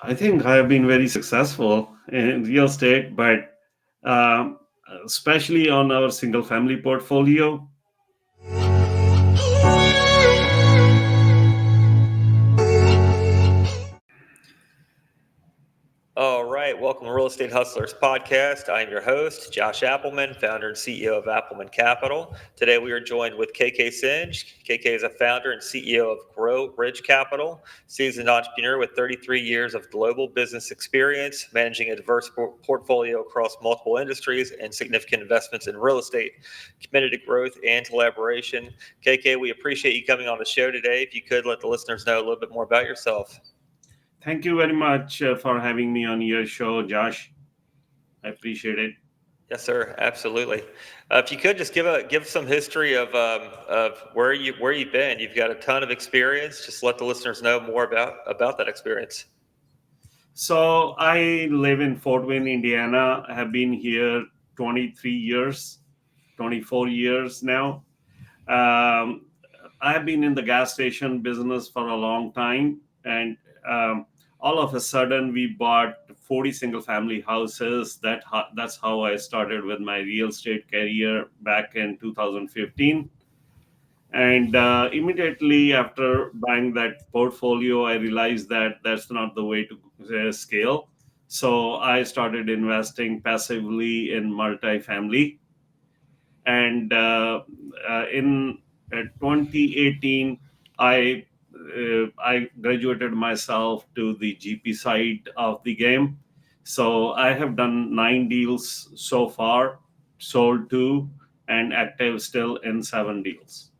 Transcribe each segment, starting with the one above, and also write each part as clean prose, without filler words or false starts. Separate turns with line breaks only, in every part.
I think I have been very successful in real estate, but um, especially on our single family portfolio.
All right, welcome to Real Estate Hustlers podcast. I am your host, Josh Appleman, founder and CEO of Appleman Capital. Today we are joined with Kay Kay Singh. Kay Kay is a founder and CEO of Grow Ridge Capital, seasoned entrepreneur with 33 years of global business experience, managing a diverse portfolio across multiple industries and significant investments in real estate, committed to growth and collaboration. Kay Kay, we appreciate you coming on the show today. If you could let the listeners know a little bit more about yourself.
Thank you very much for having me on your show, Josh. I appreciate it.
Yes, sir. Absolutely. If you could just give some history of where you've been. You've got a ton of experience. Just let the listeners know more about that experience.
So I live in Fort Wayne, Indiana. I have been here 23 years, 24 years now. Um, I've been in the gas station business for a long time, and all of a sudden we bought 40 single family houses. That's how I started with my real estate career back in 2015. And immediately after buying that portfolio, I realized that that's not the way to scale. So I started investing passively in multifamily, and in 2018 I graduated myself to the GP side of the game. So I have done 9 deals so far, sold two, and active still in 7 deals.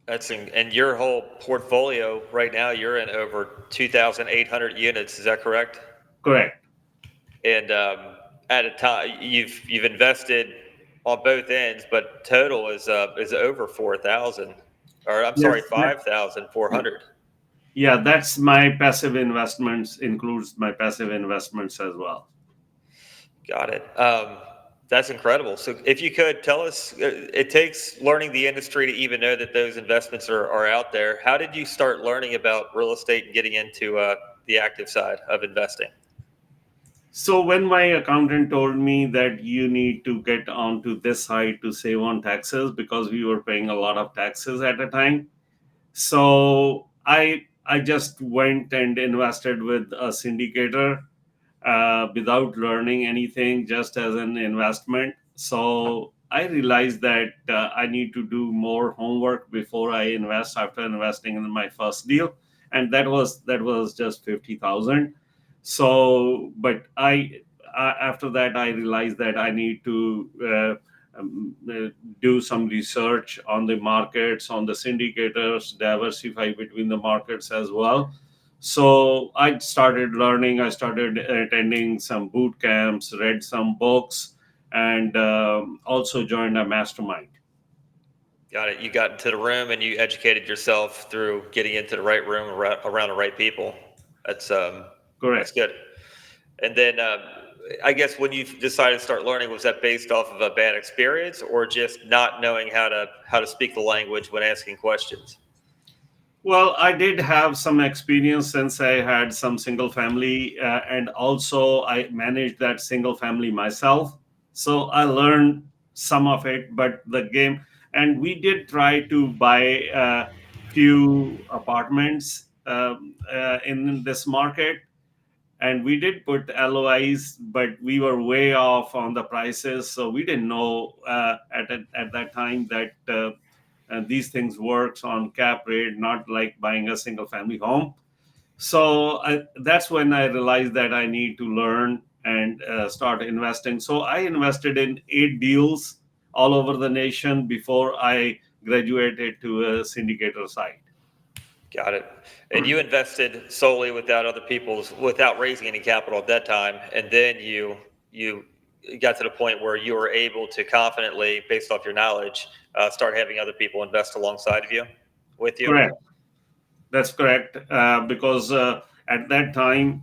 And your whole portfolio right now, you're in over 2,800 units. Is that correct?
Correct.
And at a time, you've invested on both ends, but total is over 4,000, or I'm sorry,
Yes.
5,400.
Yeah, that's my passive investments, includes my passive investments as well.
Got it. That's incredible. So, if you could tell us, it takes learning the industry to even know that those investments are out there. How did you start learning about real estate and getting into the active side of investing?
So when my accountant told me that you need to get onto this side to save on taxes, because we were paying a lot of taxes at a time, so I just went and invested with a syndicator without learning anything, just as an investment. So I realized that I need to do more homework before I invest, after investing in my first deal, and that was just 50,000. So, but after that I realized that I need to do some research on the markets, on the syndicators, diversify between the markets as well. So I started learning. I started attending some boot camps, read some books, and also joined a mastermind.
Got it. You got into the room and you educated yourself through getting into the right room around the right people. That's um, that's
Correct.
good. And then I guess when you decided to start learning, was that based off of a bad experience or just not knowing how to speak the language when asking questions?
Well, I did have some experience since I had some single family, and also I managed that single family myself. So I learned some of it, but the game, and we did try to buy a few apartments in this market, and we did put LOIs, but we were way off on the prices, so we didn't know at that time that these things works on cap rate, not like buying a single family home. So that's when I realized that I need to learn and start investing. So I invested in 8 deals all over the nation before I graduated to a syndicator side.
Got it. And you invested solely without raising any capital at that time, and then you got to the point where you were able to confidently, based off your knowledge, start having other people invest alongside of you, with you.
Correct. That's correct. Because at that time,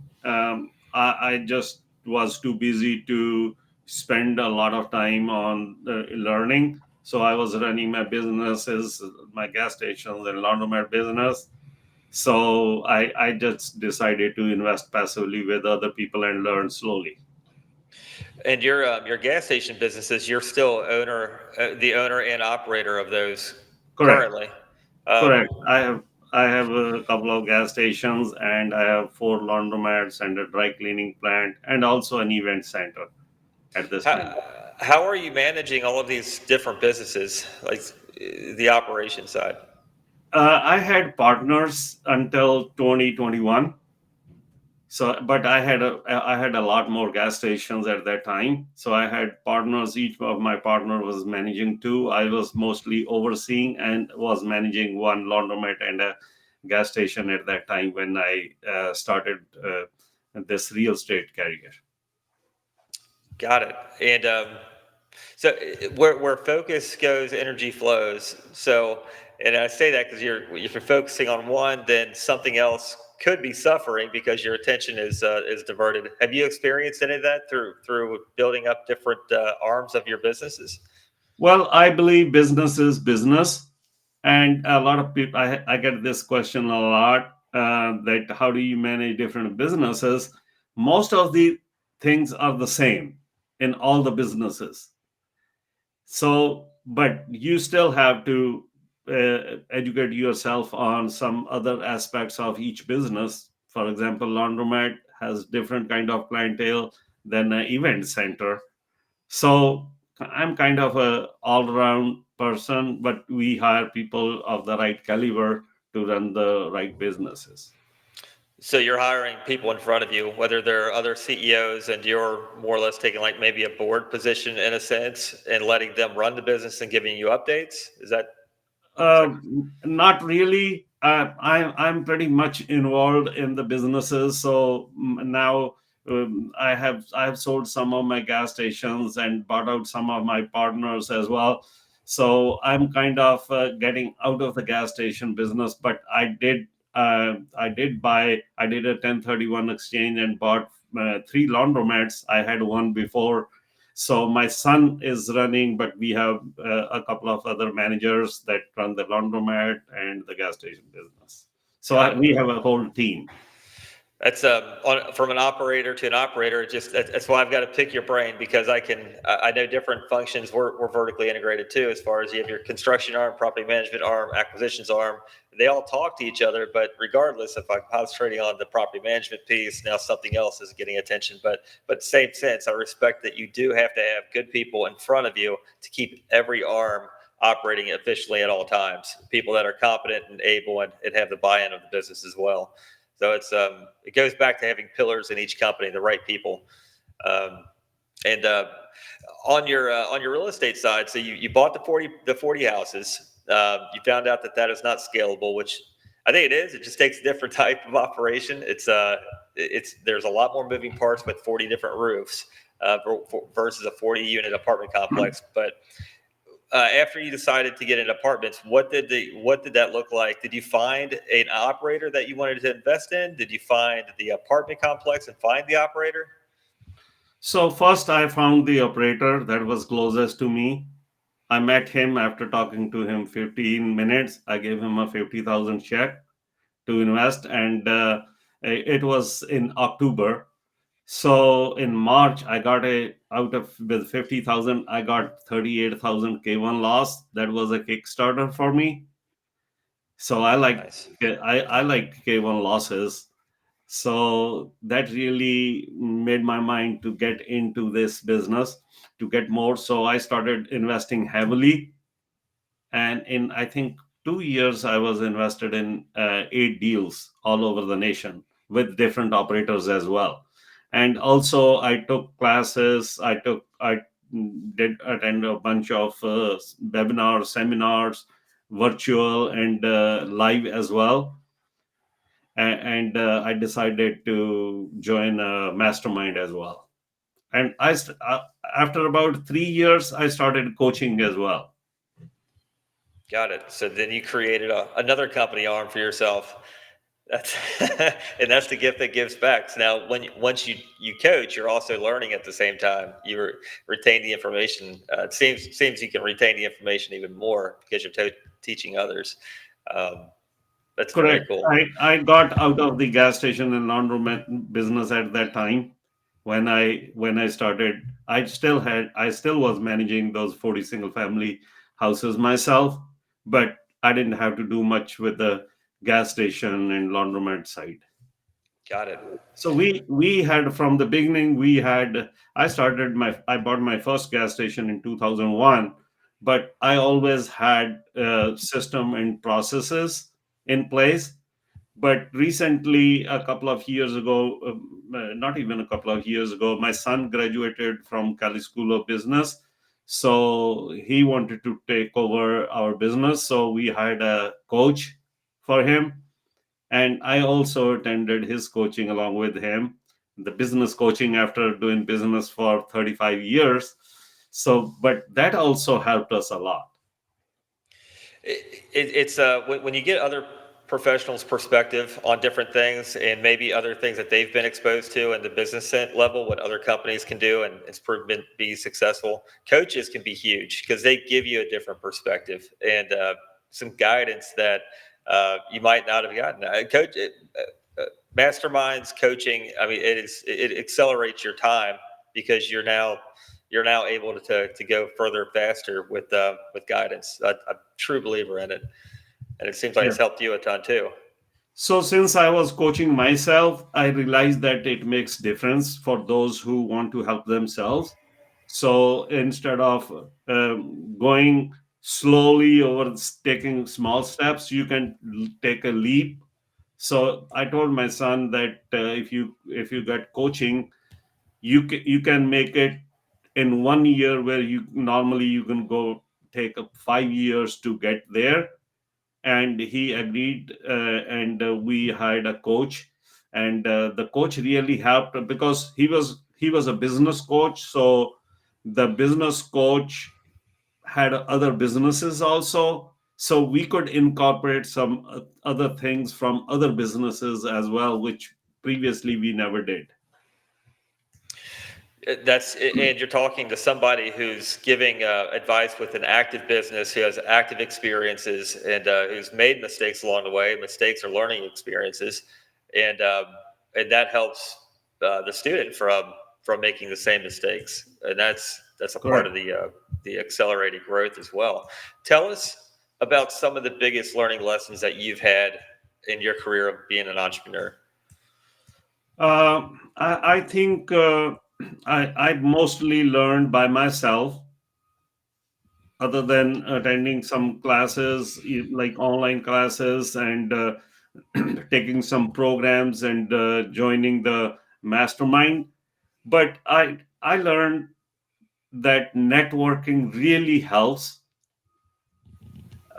I just was too busy to spend a lot of time on learning. So I was running my businesses, my gas stations and laundromat business. So I just decided to invest passively with other people and learn slowly.
And your gas station businesses, you're still the owner and operator of those
Correct.
currently. Um,
Correct. I have a couple of gas stations, and I have four laundromats and a dry cleaning plant and also an event center at this time.
how are you managing all of these different businesses, like the operation side?
I had partners until 2021. So, but I had a lot more gas stations at that time. So I had partners. Each of my partner was managing two. I was mostly overseeing and was managing one laundromat and a gas station at that time when I started this real estate career.
Got it. And so where focus goes, energy flows. So, and I say that because if you're focusing on one, then something else could be suffering because your attention is diverted. Have you experienced any of that through building up different arms of your businesses?
Well, I believe business is business, and a lot of people. I get this question a lot. That how do you manage different businesses? Most of the things are the same in all the businesses. So, but you still have to educate yourself on some other aspects of each business. For example, laundromat has different kind of clientele than an event center. So I'm kind of a all-around person, but we hire people of the right caliber to run the right businesses.
So you're hiring people in front of you, whether they're other CEOs, and you're more or less taking like maybe a board position in a sense and letting them run the business and giving you updates. Is that
Not really. I'm pretty much involved in the businesses. So now I have sold some of my gas stations and bought out some of my partners as well. So I'm kind of getting out of the gas station business. But I did a 1031 exchange and bought three laundromats. I had one before, so my son is running, but we have a couple of other managers that run the laundromat and the gas station business. So
got
we
it?
have a whole team.
That's from an operator to an operator. That's why I've got to pick your brain because I know different functions. We're vertically integrated too, as far as you have your construction arm, property management arm, acquisitions arm. They all talk to each other, but regardless, if I'm concentrating on the property management piece, now something else is getting attention. But same sense, I respect that you do have to have good people in front of you to keep every arm operating efficiently at all times. People that are competent and able and have the buy-in of the business as well. So it goes back to having pillars in each company, the right people. Um, and on your real estate side, so you bought the 40 houses. You found out that is not scalable, which I think it is. It just takes a different type of operation. It's there's a lot more moving parts with 40 different roofs versus a 40 unit apartment complex. But after you decided to get into apartments, what did that look like? Did you find an operator that you wanted to invest in? Did you find the apartment complex and find the operator?
So first, I found the operator that was closest to me. I met him after talking to him 15 minutes. I gave him a 50,000 check to invest, and it was in October. So in March, I got a out of with 50,000, I got 38,000 K1 loss. That was a Kickstarter for me. So
Nice.
I like K1 losses. So that really made my mind to get into this business to get more. So I started investing heavily, and in I think 2 years I was invested in 8 deals all over the nation with different operators as well. And also I took classes. I did attend a bunch of webinars, seminars, virtual and live as well. And I decided to join a mastermind as well. And after about 3 years I started coaching as well.
Got it. So then you created another company arm for yourself. That's and that's the gift that gives back. So now, once you coach, you're also learning at the same time. Retain the information. It seems you can retain the information even more because you're teaching others. Um, That's very
Correct.
cool.
I got out of the gas station and laundromat business at that time. When I started, I still was managing those 40 single family houses myself, but I didn't have to do much with the gas station and laundromat side.
Got it.
So we had from the beginning, we had I bought my first gas station in 2001, but I always had system and processes in place. But recently, a couple of years ago, not even a couple of years ago, my son graduated from Cali School of Business. So he wanted to take over our business. So we hired a coach for him. And I also attended his coaching along with him, the business coaching after doing business for 35 years. So, but that also helped us a lot.
It's when you get other professionals' perspective on different things and maybe other things that they've been exposed to in the business level, what other companies can do and it's proven to be successful. Coaches can be huge because they give you a different perspective and some guidance that you might not have gotten. Masterminds, coaching. I mean, it accelerates your time because you're now able to go further faster with guidance. I'm a true believer in it, and it seems like
Yeah.
it's helped you a ton too.
So since I was coaching myself, I realized that it makes difference for those who want to help themselves. So instead of going slowly or taking small steps, you can take a leap. So I told my son that if you get coaching, you can make it in 1 year where you can go take up 5 years to get there. And he agreed, and we hired a coach, and the coach really helped because he was a business coach. So the business coach had other businesses also, so we could incorporate some other things from other businesses as well, which previously we never did.
And you're talking to somebody who's giving advice with an active business, who has active experiences, and who's made mistakes along the way. Mistakes are learning experiences, and and that helps the student from making the same mistakes, and that's a part of
Correct.
the accelerated growth as well. Tell us about some of the biggest learning lessons that you've had in your career of being an entrepreneur.
I think I mostly learned by myself, other than attending some classes, like online classes, and taking some programs, and joining the mastermind. But I learned that networking really helps.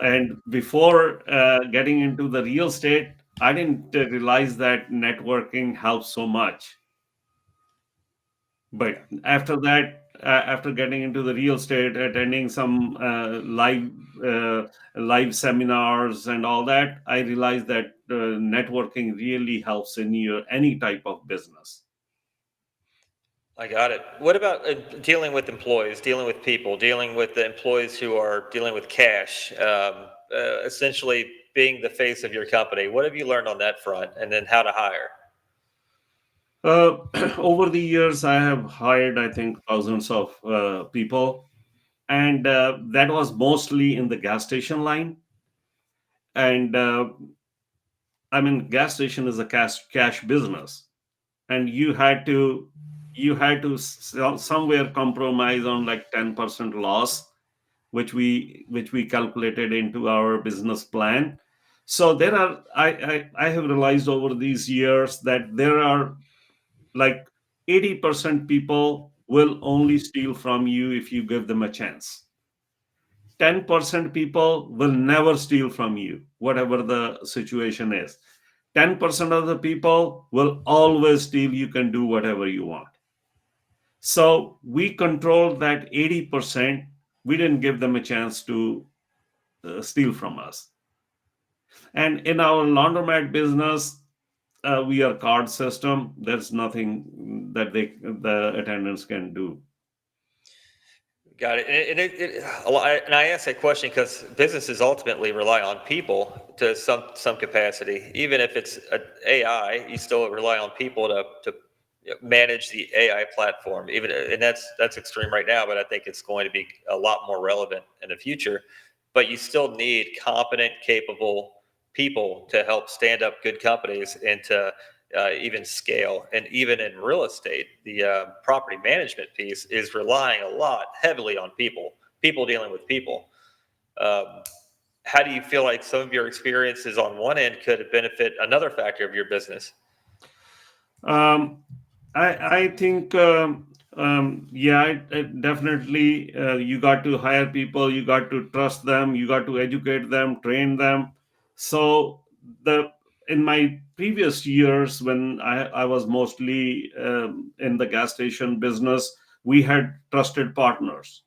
And before getting into the real estate, I didn't realize that networking helps so much. But after that, after getting into the real estate, attending some live seminars and all that, I realized that networking really helps in your any type of business.
I got it. What about dealing with employees, dealing with people, dealing with the employees who are dealing with cash, essentially being the face of your company? What have you learned on that front, and then how to hire?
uh, Over the years, I have hired, I think, thousands of people, and that was mostly in the gas station line. And I mean, gas station is a cash business, and you had to somewhere compromise on like 10% loss, which we calculated into our business plan. So there are I have realized over these years that there are like 80% people will only steal from you if you give them a chance. 10% people will never steal from you, whatever the situation is. 10% of the people will always steal. You can do whatever you want. So we controlled that 80%. We didn't give them a chance to steal from us. And in our laundromat business, we are card system. There's nothing that the attendants can do.
Got it. And I ask that question because businesses ultimately rely on people to some capacity. Even if it's AI, you still rely on people to manage the AI platform. Even and that's extreme right now, but I think it's going to be a lot more relevant in the future. But you still need competent, capable people to help stand up good companies and to even scale. And even in real estate, the property management piece is relying a lot heavily on people dealing with people. Um, how do you feel like some of your experiences on one end could benefit another factor of your business?
Um, I think yeah, definitely you got to hire people, you got to trust them, you got to educate them, train them. So the in my previous years when I was mostly in the gas station business, we had trusted partners.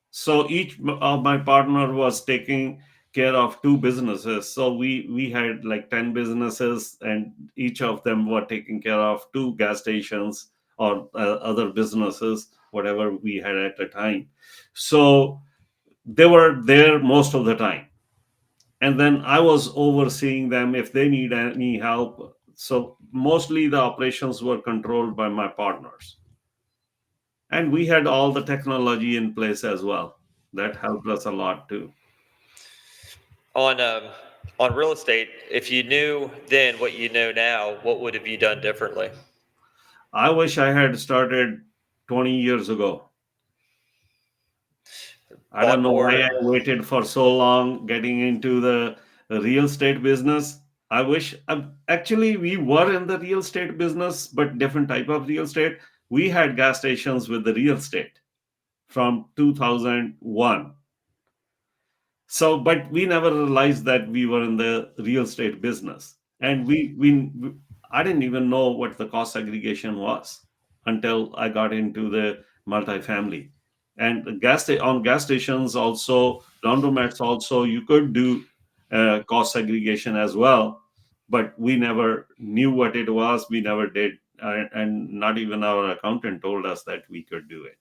So each of my partner was taking care of two businesses, so we had like 10 businesses, and each of them were taking care of two gas stations or other businesses, whatever we had at the time. So they were there most of the time, and then I was overseeing them if they need any help. So mostly the operations were controlled by my partners, and we had all the technology in place as well. That helped us a lot too.
On on real estate, if you knew then what you know now, what would have you done differently?
I wish I had started 20 years ago. I don't
Bought
know why
more.
I waited for so long getting into the real estate business. I wish actually we were in the real estate business, but different type of real estate. We had gas stations with the real estate from 2001. So, but we never realized that we were in the real estate business, and I didn't even know what the cost segregation was until I got into the multifamily. And on gas stations also, laundromats also, you could do cost segregation as well, but we never knew what it was. We never did, and not even our accountant told us that we could do it.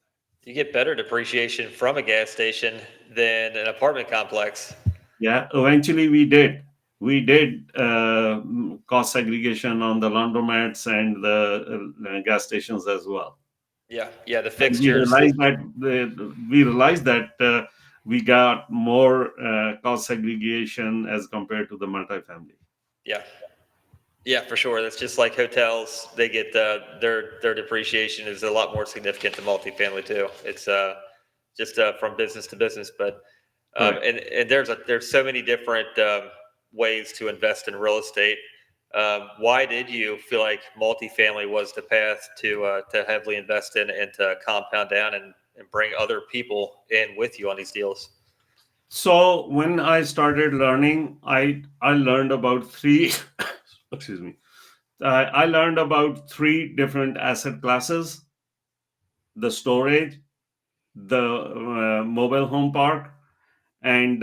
You get better depreciation from a gas station than an apartment complex.
Yeah, eventually we did. We did cost segregation on the laundromats and the gas stations as well.
Yeah, yeah, the
And
fixtures.
we realized that we got more cost segregation as compared to the multifamily.
Yeah, yeah, for sure. That's just like hotels. They get their depreciation is a lot more significant than multifamily too. It's just from business to business, but
Correct.
and there's so many different ways to invest in real estate. Why did you feel like multifamily was the path to heavily invest in and to compound down and bring other people in with you on these deals?
So when I started learning, I learned about three. Excuse me. I learned about three different asset classes: the storage, the mobile home park, and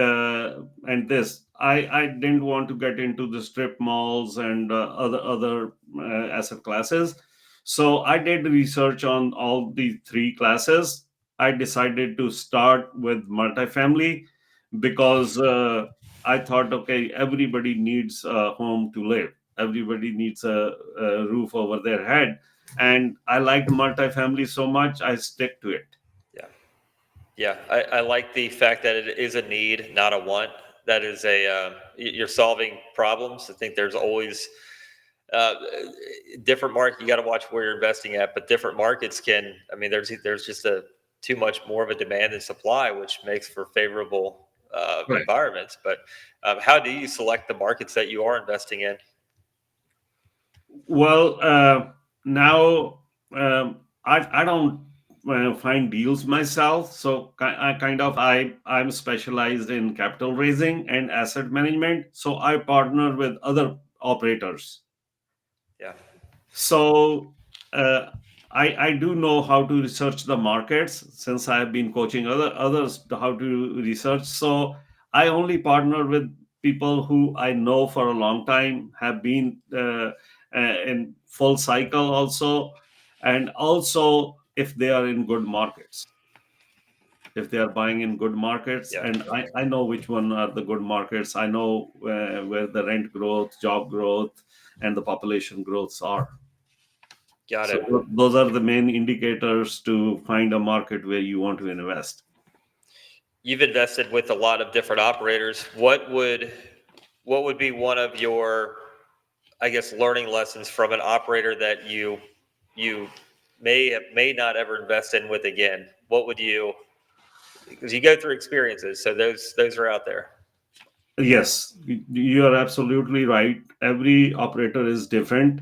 this. I didn't want to get into the strip malls and other asset classes, so I did research on all the three classes. I decided to start with multifamily because I thought, okay, everybody needs a home to live, everybody needs a roof over their head, and I liked multifamily so much I stick to it.
Yeah. Yeah, I like the fact that it is a need, not a want. That is you're solving problems. I think there's always uh, different market. You got to watch where you're investing at, but different markets can. I mean, there's just a too much more of a demand and supply, which makes for favorable environments. But how do you select the markets that you are investing in?
Well, now I don't find deals myself, so I'm specialized in capital raising and asset management. So I partner with other operators.
Yeah,
So uh, I do know how to research the markets since I have been coaching others to how to research. So I only partner with people who I know for a long time, have been in full cycle also, and also if they are in good markets. if they are buying in good markets.
Yeah,
And I know which one are the good markets. I know where the rent growth, job growth, and the population growths are.
got
So
it.
those are the main indicators to find a market where you want to invest.
You've invested with a lot of different operators. What would be one of your, I guess, learning lessons from an operator that you may not ever invest in with again? What would you, because you go through experiences, so those are out there.
Yes, you are absolutely right. Every operator is different.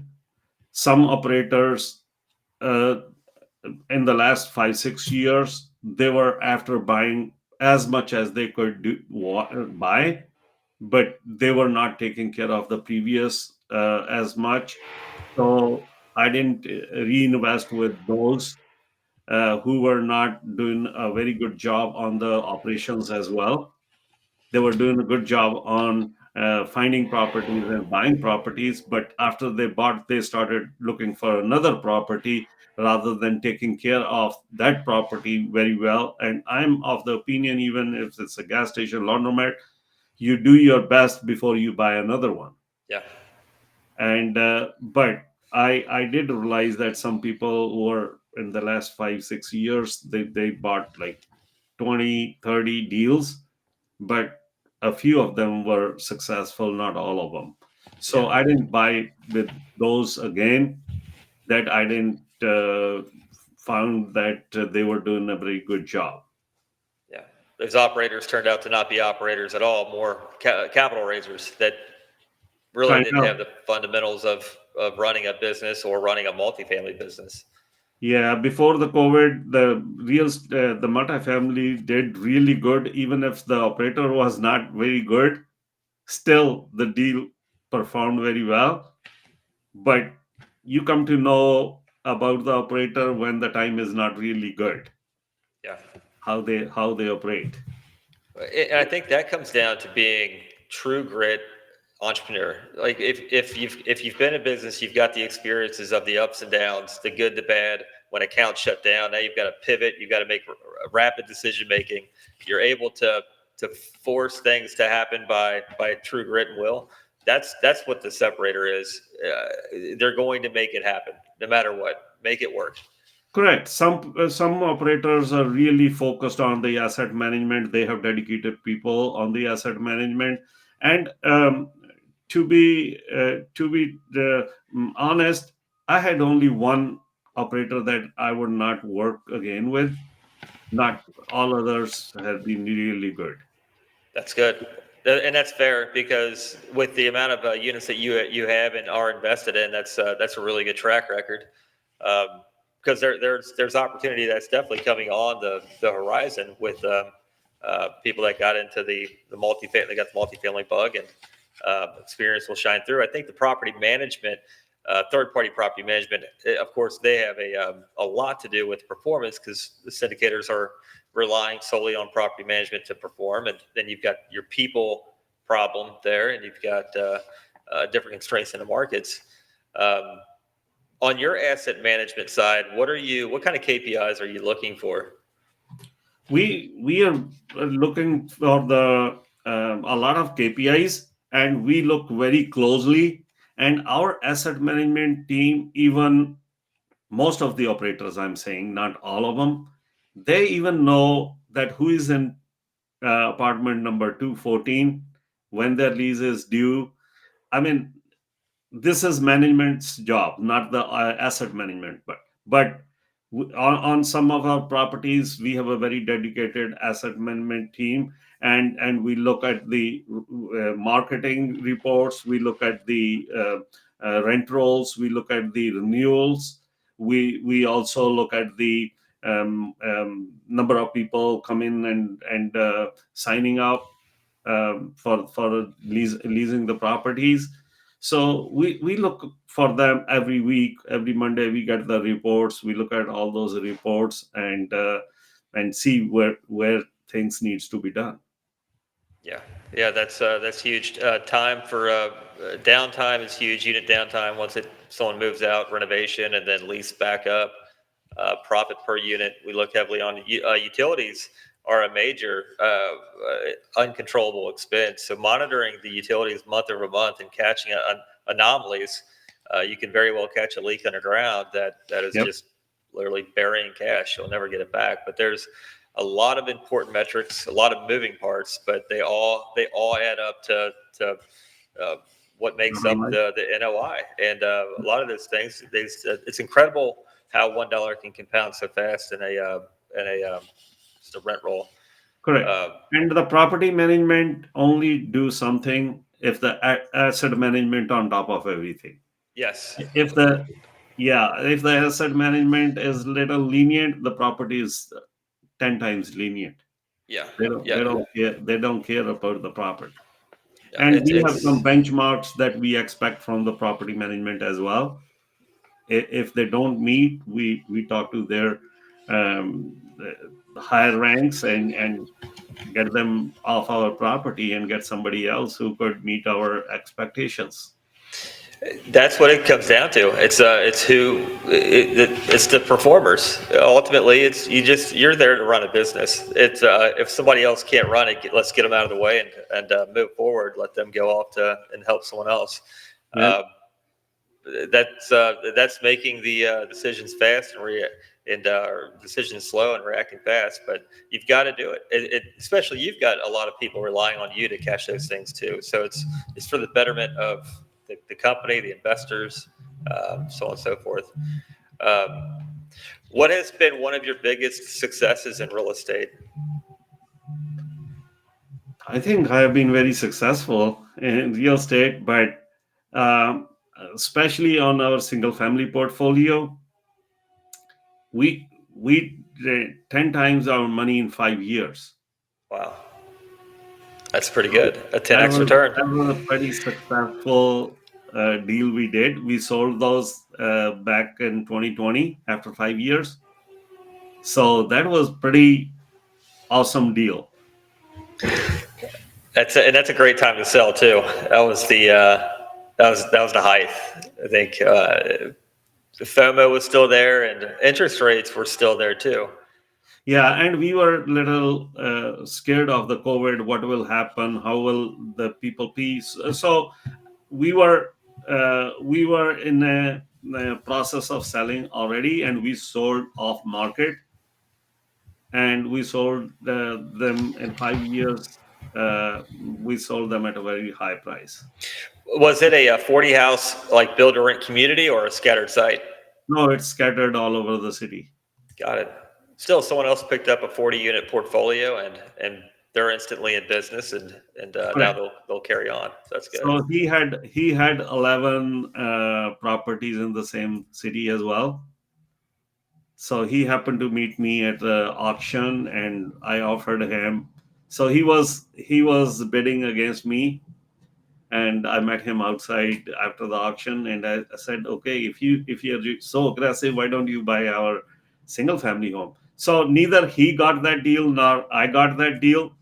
Some operators, uh, in the last 5 6 years, they were after buying as much as they could buy, but they were not taking care of the previous as much. So I didn't reinvest with those who were not doing a very good job on the operations as well. They were doing a good job on finding properties and buying properties, but after they bought, they started looking for another property rather than taking care of that property very well. And I'm of the opinion, even if it's a gas station, laundromat, you do your best before you buy another one.
Yeah,
And but I did realize that some people who were in the last 5 6 years, they bought like 20 30 deals, but a few of them were successful, not all of them.
yeah,
So I didn't buy with those again. That I didn't found that they were doing a very good job.
yeah. Those operators turned out to not be operators at all, more capital raisers that really
Kind
didn't
of.
have the fundamentals of running a business or running a multifamily business.
Yeah, before the COVID, the multifamily did really good, even if the operator was not very good. Still, the deal performed very well. But you come to know about the operator when the time is not really good,
Yeah.
how they operate.
And I think that comes down to being true grit entrepreneur. Like if you've been in business, you've got the experiences of the ups and downs, the good, the bad. When accounts shut down, now you've got to pivot. You've got to make rapid decision making. You're able to force things to happen by true grit and will. That's what the separator is. They're going to make it happen no matter what. Make it work.
Correct. Some operators are really focused on the asset management. They have dedicated people on the asset management. And to be honest, I had only one operator that I would not work again with. Not all others have been really good.
That's good. And that's fair because with the amount of units that you have and are invested in, that's a really good track record. Because there's opportunity that's definitely coming on the horizon with people that got into the multifamily, they got the multifamily bug, and experience will shine through. I think the property management, third party property management, of course, they have a lot to do with performance because the syndicators are relying solely on property management to perform, and then you've got your people problem there, and you've got different constraints in the markets. Um, on your asset management side, what kind of KPIs are you looking for?
We are looking for the a lot of KPIs, and we look very closely. And our asset management team, even most of the operators, I'm saying, not all of them, they even know that who is in apartment number 214 when their lease is due. I mean, this is management's job, not the asset management. But on some of our properties, we have a very dedicated asset management team, and we look at the marketing reports, we look at the rent rolls, we look at the renewals, we also look at the number of people come in and signing up for leasing the properties. So we look for them every week. Every Monday we get the reports. We look at all those reports and see where things needs to be done.
Yeah, yeah, that's huge. Time for downtime is huge. Unit downtime once someone moves out, renovation, and then lease back up. Profit per unit. We look heavily on utilities. are a major uncontrollable expense. So monitoring the utilities month over month and catching anomalies, you can very well catch a leak underground that is
Yep.
just literally burying cash. You'll never get it back. But there's a lot of important metrics, a lot of moving parts, but they all add up to uh, what makes up
Uh-huh.
the NOI. And a lot of those things, it's incredible how $1 can compound so fast in a just a rent roll.
Correct.
Uh,
And the property management only do something if the asset management on top of everything.
yes,
If the Yeah, if the asset management is little lenient, the property is 10 times lenient.
yeah,
They don't
yeah,
they don't care they don't care about the property.
yeah.
And
It's
we have
it's
some benchmarks that we expect from the property management as well. If they don't meet, we talk to their higher ranks and get them off our property and get somebody else who could meet our expectations.
That's what it comes down to. It's the performers. Ultimately, you're there to run a business. It's if somebody else can't run it, let's get them out of the way and move forward. Let them go off to and help someone else.
Yeah,
Um, that's making the decisions fast and decisions slow and reacting fast. But you've got to do it. Especially you've got a lot of people relying on you to catch those things too. So it's for the betterment of the company, the investors, so on and so forth. Um, what has been one of your biggest successes in real estate?
I think I have been very successful in real estate, but um, especially on our single family portfolio, we did 10 times our money in 5 years.
Wow, that's pretty
So
good. A 10x return.
that was a pretty successful deal we did. We sold those back in 2020 after 5 years. So that was pretty awesome deal.
That's a great time to sell too. That was the height. I think the FOMO was still there, and interest rates were still there too.
Yeah, and we were little scared of the COVID. What will happen? How will the people be? So we were in a process of selling already, and we sold off market, and we sold them in 5 years. We sold them at a very high price.
Was it a 40 house like build to rent community or a scattered site?
No, it's scattered all over the city.
Got it. Still, someone else picked up a 40 unit portfolio and they're instantly in business and now
Correct.
they'll carry on. So that's good.
So he had 11 properties in the same city as well. So he happened to meet me at the auction, and I offered him. So he was bidding against me, and I met him outside after the auction, and I said, okay, if you're so aggressive, why don't you buy our single family home? So neither he got that deal nor I got that deal.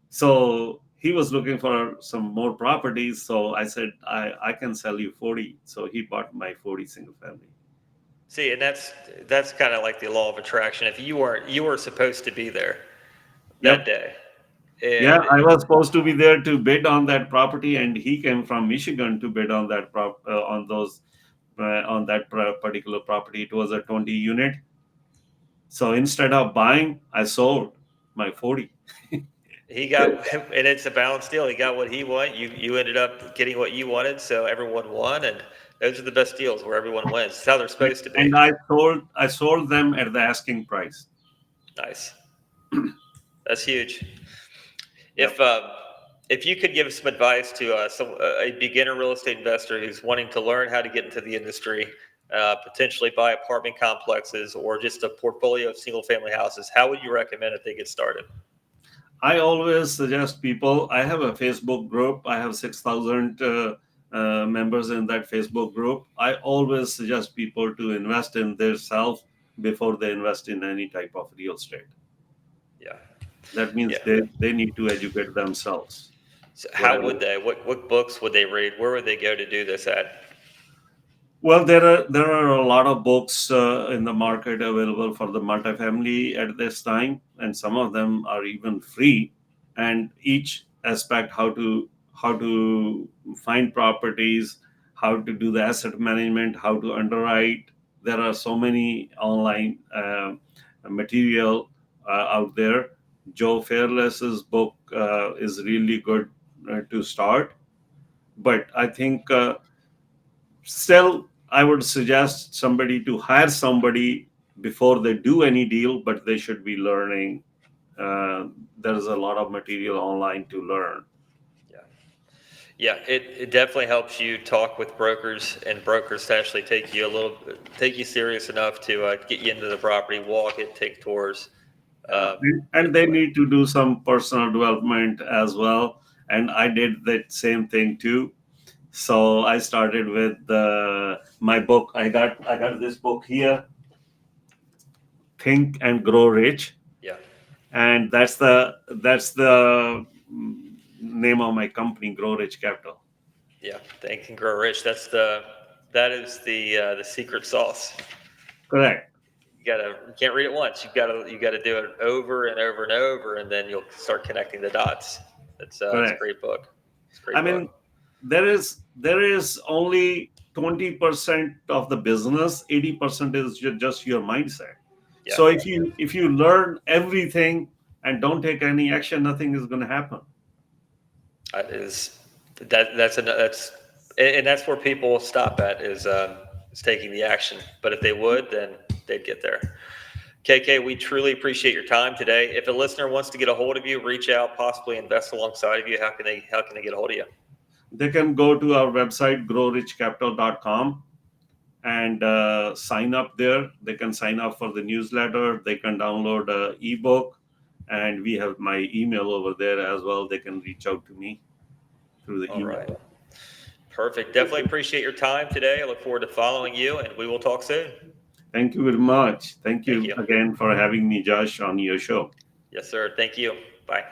So he was looking for some more properties. So I said, I can sell you 40. So he bought my 40 single family.
See, and that's kind of like the law of attraction. If you were supposed to be there that
Yep.
day,
Yeah,
and
I was supposed to be there to bid on that property, and he came from Michigan to bid on on that particular property. It was a 20 unit. So instead of buying, I sold my 40.
he got and it's a balanced deal. He got what he wanted. You ended up getting what you wanted, so everyone won, and those are the best deals where everyone wins. It's how they're supposed to be.
And I sold them at the asking price.
Nice. That's huge.
Yep.
If if you could give some advice to a beginner real estate investor who's wanting to learn how to get into the industry, potentially buy apartment complexes or just a portfolio of single family houses, how would you recommend that they get started?
I always suggest people. I have a Facebook group. I have 6,000 members in that Facebook group. I always suggest people to invest in themselves before they invest in any type of real estate.
Yeah,
That means
yeah.
they need to educate themselves.
So how
Whatever.
would they? What books would they read? Where would they go to do this at?
Well, there are a lot of books in the market available for the multifamily at this time, and some of them are even free. And each aspect, how to find properties, how to do the asset management, how to underwrite. There are so many online material out there. Joe Fairless's book is really good to start, but I think. Still, I would suggest somebody to hire somebody before they do any deal, but they should be learning. There's a lot of material online to learn.
Yeah. Yeah, it definitely helps you talk with brokers and brokers to actually take you serious enough to get you into the property, walk it, take tours.
Yeah.
Um,
And they
Definitely.
need to do some personal development as well. And I did that same thing too. So I started with my book. I got this book here, Think and Grow Rich,
Yeah.
and that's the name of my company, Grow Rich Capital.
Yeah. Think and grow rich. That is the secret sauce.
Correct.
You can't read it once. You gotta do it over and over and over, and then you'll start connecting the dots. It's a
Correct.
great book. It's a
I
great book.
mean, there is only 20% of the business. 80% is just your mindset.
Yeah.
So if you learn everything and don't take any action, nothing is going to happen.
That is that's and that's where people stop at is taking the action. But if they would, then they'd get there. KK, we truly appreciate your time today. If a listener wants to get a hold of you, reach out, possibly invest alongside of you, how can they get a hold of you?
They can go to our website, growrichcapital.com, and sign up there. They can sign up for the newsletter. They can download a ebook, and we have my email over there as well. They can reach out to me through the
All right.
email.
Perfect. Definitely appreciate your time today. I look forward to following you, and we will talk soon.
Thank you very much. Thank
Thank
you
you.
again for having me, Josh, on your show.
Yes, sir. Thank you. Bye.